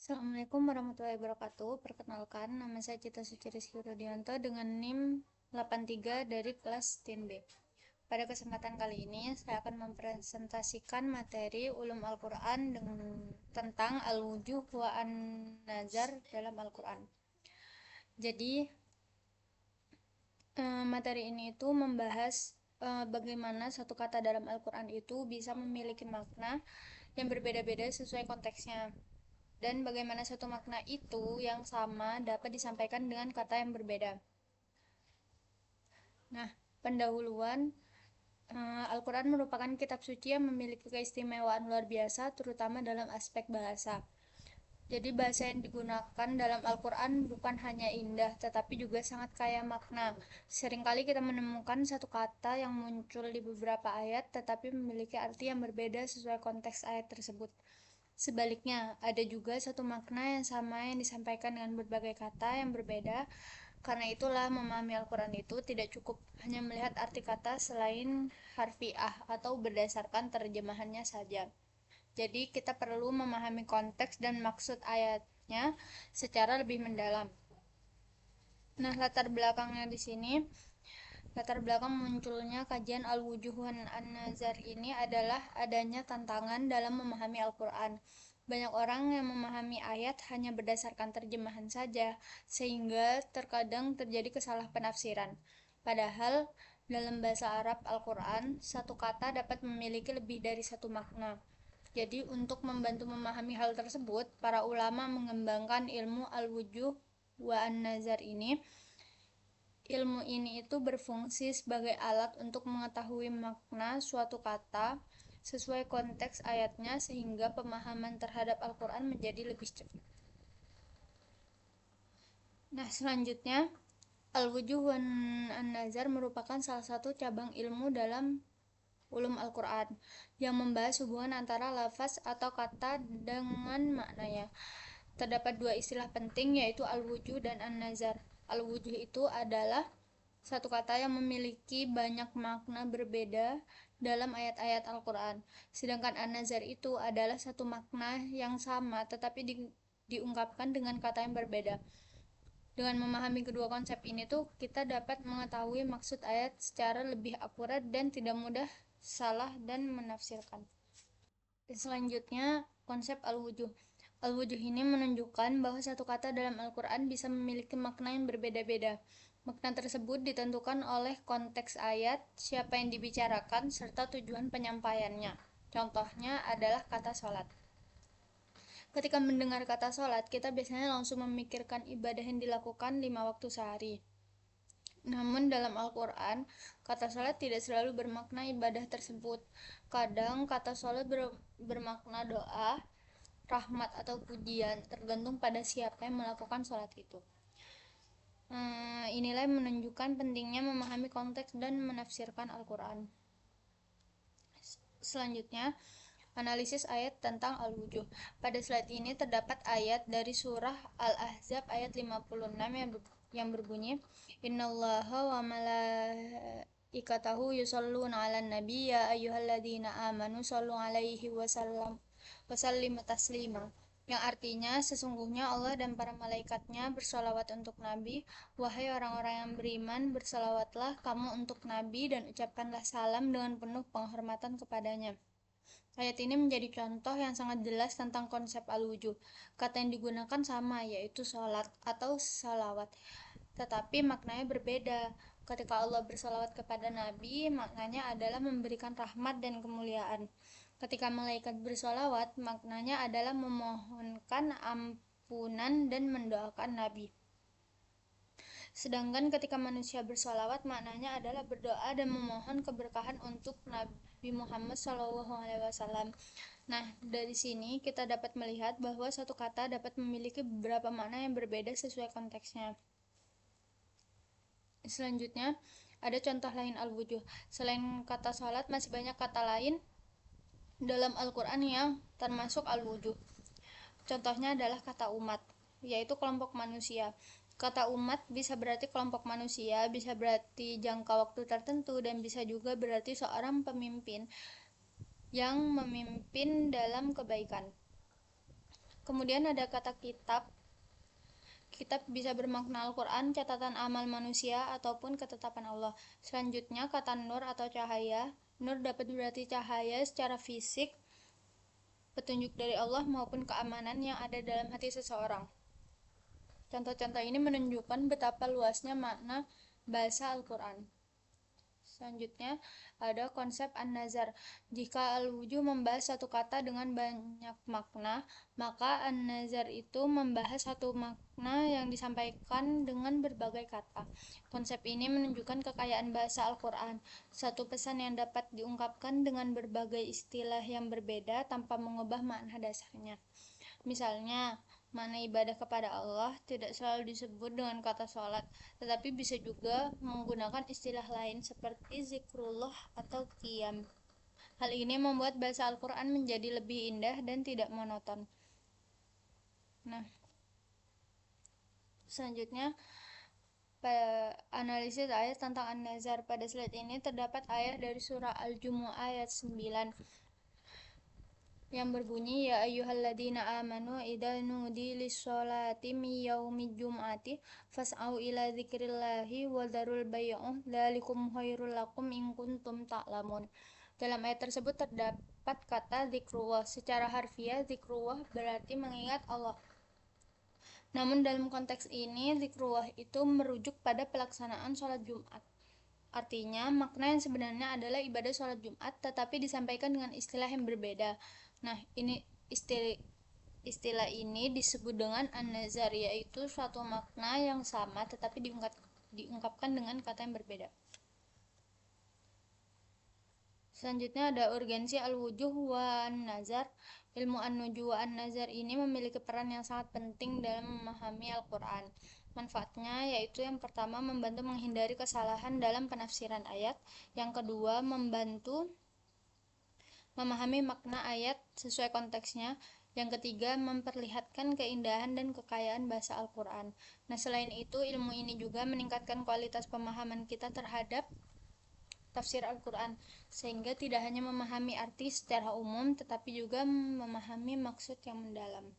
Assalamualaikum warahmatullahi wabarakatuh. Perkenalkan, nama saya Cita Suci Rizky Rudianto dengan NIM 83 dari kelas TIN B. Pada kesempatan kali ini, saya akan mempresentasikan materi Ulum Al-Quran tentang Al-Wujuh wa An-Nazar dalam Al-Quran. Jadi, materi ini itu membahas bagaimana satu kata dalam Al-Quran itu bisa memiliki makna yang berbeda-beda sesuai konteksnya, dan bagaimana satu makna itu yang sama dapat disampaikan dengan kata yang berbeda. Nah, pendahuluan, Al-Quran merupakan kitab suci yang memiliki keistimewaan luar biasa, terutama dalam aspek bahasa. Jadi bahasa yang digunakan dalam Al-Quran bukan hanya indah, tetapi juga sangat kaya makna. Seringkali kita menemukan satu kata yang muncul di beberapa ayat, tetapi memiliki arti yang berbeda sesuai konteks ayat tersebut. Sebaliknya, ada juga satu makna yang sama yang disampaikan dengan berbagai kata yang berbeda. Karena itulah, memahami Al-Quran itu tidak cukup hanya melihat arti kata selain harfiah atau berdasarkan terjemahannya saja. Jadi, kita perlu memahami konteks dan maksud ayatnya secara lebih mendalam. Nah, latar belakang munculnya kajian Al-Wujuh wan An-Nazar ini adalah adanya tantangan dalam memahami Al-Quran. Banyak orang yang memahami ayat hanya berdasarkan terjemahan saja, sehingga terkadang terjadi kesalahpenafsiran. Padahal, dalam bahasa Arab Al-Quran, satu kata dapat memiliki lebih dari satu makna. Jadi, untuk membantu memahami hal tersebut, para ulama mengembangkan ilmu Al-Wujuh wa An-Nazar ini. Ilmu ini itu berfungsi sebagai alat untuk mengetahui makna suatu kata sesuai konteks ayatnya, sehingga pemahaman terhadap Al-Quran menjadi lebih cepat. Nah, selanjutnya, Al-Wujuh wan An-Nazar merupakan salah satu cabang ilmu dalam ulum Al-Quran yang membahas hubungan antara lafaz atau kata dengan maknanya. Terdapat dua istilah penting, yaitu Al-Wujuh dan An-Nazar. Al-Wujuh itu adalah satu kata yang memiliki banyak makna berbeda dalam ayat-ayat Al-Quran. Sedangkan An-Nazar itu adalah satu makna yang sama tetapi diungkapkan dengan kata yang berbeda. Dengan memahami kedua konsep ini tuh, kita dapat mengetahui maksud ayat secara lebih akurat dan tidak mudah salah dan menafsirkan. Selanjutnya, konsep Al-Wujuh. Al-Wujuh ini menunjukkan bahwa satu kata dalam Al-Quran bisa memiliki makna yang berbeda-beda. Makna tersebut ditentukan oleh konteks ayat, siapa yang dibicarakan, serta tujuan penyampaiannya. Contohnya adalah kata sholat. Ketika mendengar kata sholat, kita biasanya langsung memikirkan ibadah yang dilakukan 5 waktu sehari. Namun dalam Al-Quran, kata sholat tidak selalu bermakna ibadah tersebut. Kadang kata sholat bermakna doa, rahmat, atau pujian, tergantung pada siapa yang melakukan sholat itu. Inilah yang menunjukkan pentingnya memahami konteks dan menafsirkan Al-Quran. Selanjutnya, analisis ayat tentang Al-Wujuh. Pada slide ini terdapat ayat dari surah Al-Ahzab ayat 56 yang berbunyi, Innallaha wa malaikatahu yusholluna 'alan nabi ya ayyuhalladzina amanu shollu 'alaihi wasallimu taslima. Yang artinya, sesungguhnya Allah dan para malaikatnya bersolawat untuk Nabi. Wahai orang-orang yang beriman, bersolawatlah kamu untuk Nabi dan ucapkanlah salam dengan penuh penghormatan kepadanya. Ayat ini menjadi contoh yang sangat jelas tentang konsep al-wujuh. Kata yang digunakan sama, yaitu sholat atau salawat, tetapi maknanya berbeda. Ketika Allah bersalawat kepada Nabi, maknanya adalah memberikan rahmat dan kemuliaan. Ketika malaikat bersolawat, maknanya adalah memohonkan ampunan dan mendoakan Nabi. Sedangkan ketika manusia bersolawat, maknanya adalah berdoa dan memohon keberkahan untuk Nabi Muhammad SAW. Nah, dari sini kita dapat melihat bahwa satu kata dapat memiliki beberapa makna yang berbeda sesuai konteksnya. Selanjutnya, ada contoh lain al-wujuh. Selain kata sholat, masih banyak kata lain dalam Al-Quran yang termasuk al-wujuh. Contohnya adalah kata umat, yaitu kelompok manusia. Kata umat bisa berarti kelompok manusia, bisa berarti jangka waktu tertentu, dan bisa juga berarti seorang pemimpin yang memimpin dalam kebaikan. Kemudian ada kata kitab. Kitab bisa bermakna Al-Quran, catatan amal manusia, ataupun ketetapan Allah. Selanjutnya, kata nur atau cahaya. Nur dapat berarti cahaya secara fisik, petunjuk dari Allah maupun keamanan yang ada dalam hati seseorang. Contoh-contoh ini menunjukkan betapa luasnya makna bahasa Al-Quran. Selanjutnya ada konsep an-nazar. Jika al-wujuh membahas satu kata dengan banyak makna, maka an-nazar itu membahas satu makna yang disampaikan dengan berbagai kata. Konsep ini menunjukkan kekayaan bahasa Al-Quran, satu pesan yang dapat diungkapkan dengan berbagai istilah yang berbeda tanpa mengubah makna dasarnya. Misalnya, makna ibadah kepada Allah tidak selalu disebut dengan kata sholat, tetapi bisa juga menggunakan istilah lain seperti zikrullah atau qiyam. Hal ini membuat bahasa Al-Quran menjadi lebih indah dan tidak monoton. Nah, selanjutnya analisis ayat tentang An-Nazar. Pada slide ini terdapat ayat dari surah Al-Jumu'ah ayat 9 yang berbunyi, ya ayyuhalladzina amanu idza nudi lis-sholati min yaumil jum'ati fas'au ila dzikrillahi wa dzarul bai'a dzalikum khairul lakum in kuntum ta'lamun. Dalam ayat tersebut terdapat kata zikrullah. Secara harfiah, zikrullah berarti mengingat Allah. Namun dalam konteks ini, zikrullah itu merujuk pada pelaksanaan sholat Jumat. Artinya, makna yang sebenarnya adalah ibadah sholat Jumat, tetapi disampaikan dengan istilah yang berbeda. Nah, ini istilah ini disebut dengan an-nazar, yaitu suatu makna yang sama tetapi diungkapkan dengan kata yang berbeda. Selanjutnya ada urgensi al-wujuh wa an-nazar. Ilmu an-nujuh wa an-nazar ini memiliki peran yang sangat penting dalam memahami Al-Quran. Manfaatnya yaitu yang pertama membantu menghindari kesalahan dalam penafsiran ayat, yang kedua membantu memahami makna ayat sesuai konteksnya, yang ketiga memperlihatkan keindahan dan kekayaan bahasa Al-Quran. Nah, selain itu ilmu ini juga meningkatkan kualitas pemahaman kita terhadap tafsir Al-Quran, sehingga tidak hanya memahami arti secara umum tetapi juga memahami maksud yang mendalam.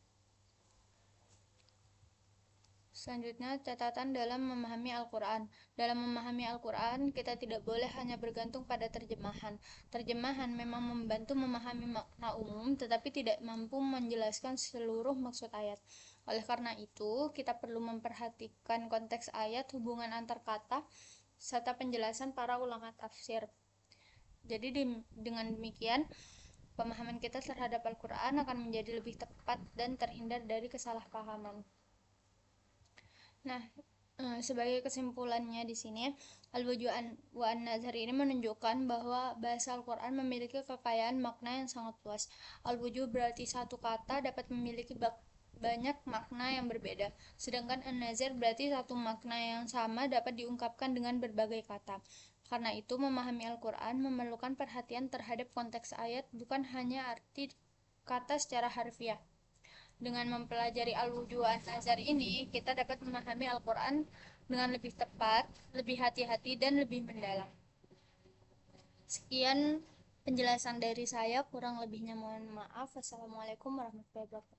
Selanjutnya, catatan dalam memahami Al-Quran. Dalam memahami Al-Quran, kita tidak boleh hanya bergantung pada terjemahan. Terjemahan memang membantu memahami makna umum, tetapi tidak mampu menjelaskan seluruh maksud ayat. Oleh karena itu, kita perlu memperhatikan konteks ayat, hubungan antar kata, serta penjelasan para ulama tafsir. Jadi dengan demikian, pemahaman kita terhadap Al-Quran akan menjadi lebih tepat dan terhindar dari kesalahpahaman. Nah, sebagai kesimpulannya di sini, al-wujuh wa an-nazar ini menunjukkan bahwa bahasa Al-Quran memiliki kekayaan makna yang sangat luas. Al-wujuh berarti satu kata dapat memiliki banyak makna yang berbeda, sedangkan an-nazar berarti satu makna yang sama dapat diungkapkan dengan berbagai kata. Karena itu, memahami Al-Quran memerlukan perhatian terhadap konteks ayat, bukan hanya arti kata secara harfiah. Dengan mempelajari al-wujuh wa an-nazar ini, kita dapat memahami Al-Quran dengan lebih tepat, lebih hati-hati, dan lebih mendalam. Sekian penjelasan dari saya, kurang lebihnya mohon maaf. Wassalamualaikum warahmatullahi wabarakatuh.